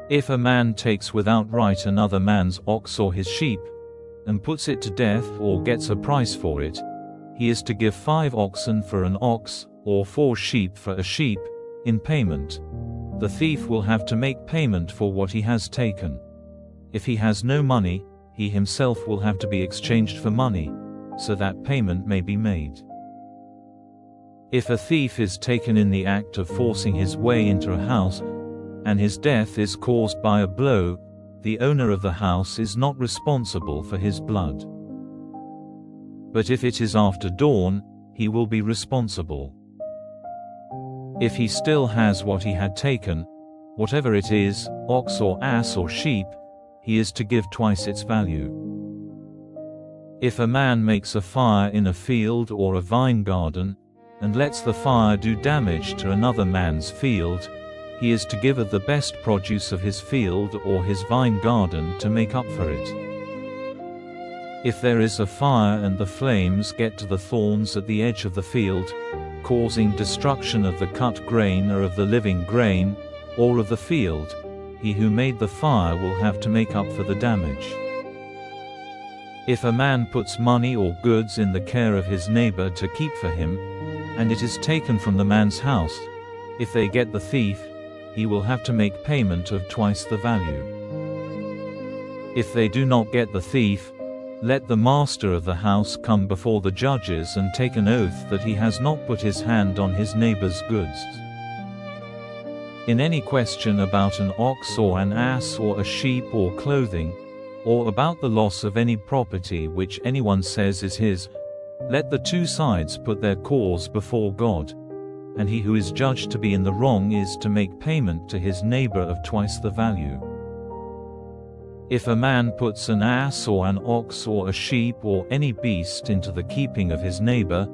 If a man takes without right another man's ox or his sheep, and puts it to death or gets a price for it, he is to give 5 oxen for an ox, or 4 sheep for a sheep, in payment. The thief will have to make payment for what he has taken. If he has no money, he himself will have to be exchanged for money, so that payment may be made. If a thief is taken in the act of forcing his way into a house, and his death is caused by a blow, the owner of the house is not responsible for his blood. But if it is after dawn, he will be responsible. If he still has what he had taken, whatever it is, ox or ass or sheep, he is to give twice its value. If a man makes a fire in a field or a vine garden, and lets the fire do damage to another man's field, he is to give of the best produce of his field or his vine garden to make up for it. If there is a fire and the flames get to the thorns at the edge of the field, causing destruction of the cut grain or of the living grain, or of the field, he who made the fire will have to make up for the damage. If a man puts money or goods in the care of his neighbor to keep for him, and it is taken from the man's house, if they get the thief, he will have to make payment of twice the value. If they do not get the thief, let the master of the house come before the judges and take an oath that he has not put his hand on his neighbor's goods. In any question about an ox or an ass or a sheep or clothing, or about the loss of any property which anyone says is his, let the 2 sides put their cause before God, and he who is judged to be in the wrong is to make payment to his neighbor of twice the value. If a man puts an ass or an ox or a sheep or any beast into the keeping of his neighbor,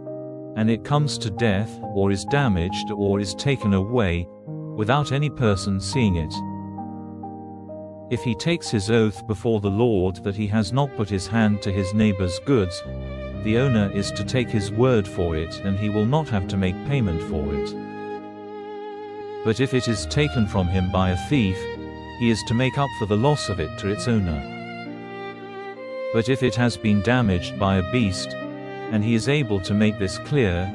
and it comes to death, or is damaged, or is taken away, without any person seeing it, if he takes his oath before the Lord that he has not put his hand to his neighbor's goods, the owner is to take his word for it, and he will not have to make payment for it. But if it is taken from him by a thief, he is to make up for the loss of it to its owner. But if it has been damaged by a beast, and he is able to make this clear,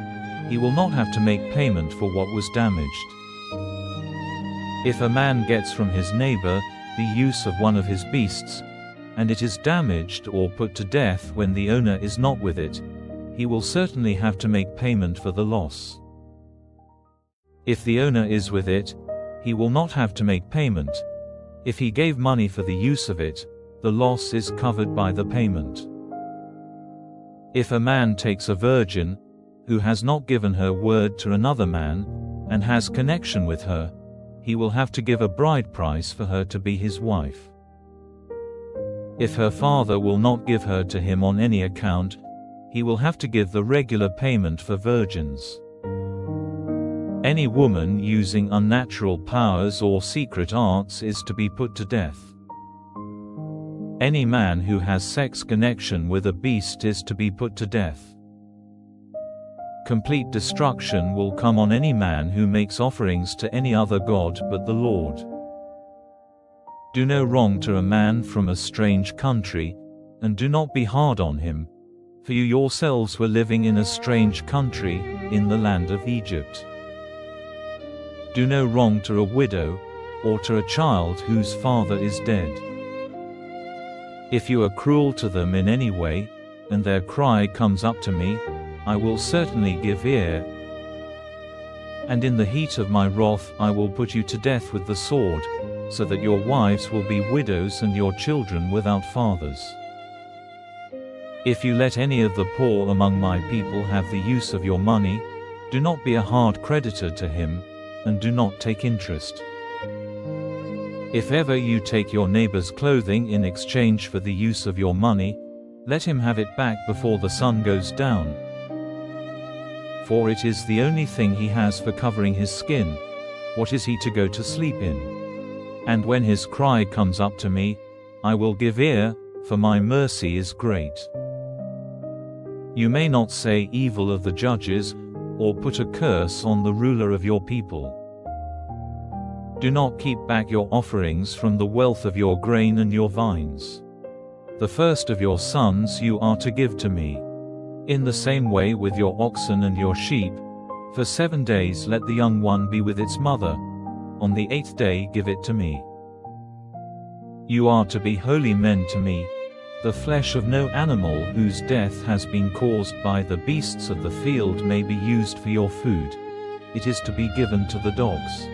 he will not have to make payment for what was damaged. If a man gets from his neighbor the use of one of his beasts, and it is damaged or put to death when the owner is not with it, he will certainly have to make payment for the loss. If the owner is with it, he will not have to make payment. If he gave money for the use of it, the loss is covered by the payment. If a man takes a virgin, who has not given her word to another man, and has connection with her, he will have to give a bride price for her to be his wife. If her father will not give her to him on any account, he will have to give the regular payment for virgins. Any woman using unnatural powers or secret arts is to be put to death. Any man who has sex connection with a beast is to be put to death. Complete destruction will come on any man who makes offerings to any other god but the Lord. Do no wrong to a man from a strange country, and do not be hard on him, for you yourselves were living in a strange country, in the land of Egypt. Do no wrong to a widow, or to a child whose father is dead. If you are cruel to them in any way, and their cry comes up to me, I will certainly give ear, and in the heat of my wrath I will put you to death with the sword, so that your wives will be widows and your children without fathers. If you let any of the poor among my people have the use of your money, do not be a hard creditor to him, and do not take interest. If ever you take your neighbor's clothing in exchange for the use of your money, let him have it back before the sun goes down. For it is the only thing he has for covering his skin. What is he to go to sleep in? And when his cry comes up to me, I will give ear, for my mercy is great. You may not say evil of the judges, or put a curse on the ruler of your people. Do not keep back your offerings from the wealth of your grain and your vines. The first of your sons you are to give to me. In the same way with your oxen and your sheep, for 7 days let the young one be with its mother. On the 8th day give it to me. You are to be holy men to me. The flesh of no animal whose death has been caused by the beasts of the field may be used for your food. It is to be given to the dogs.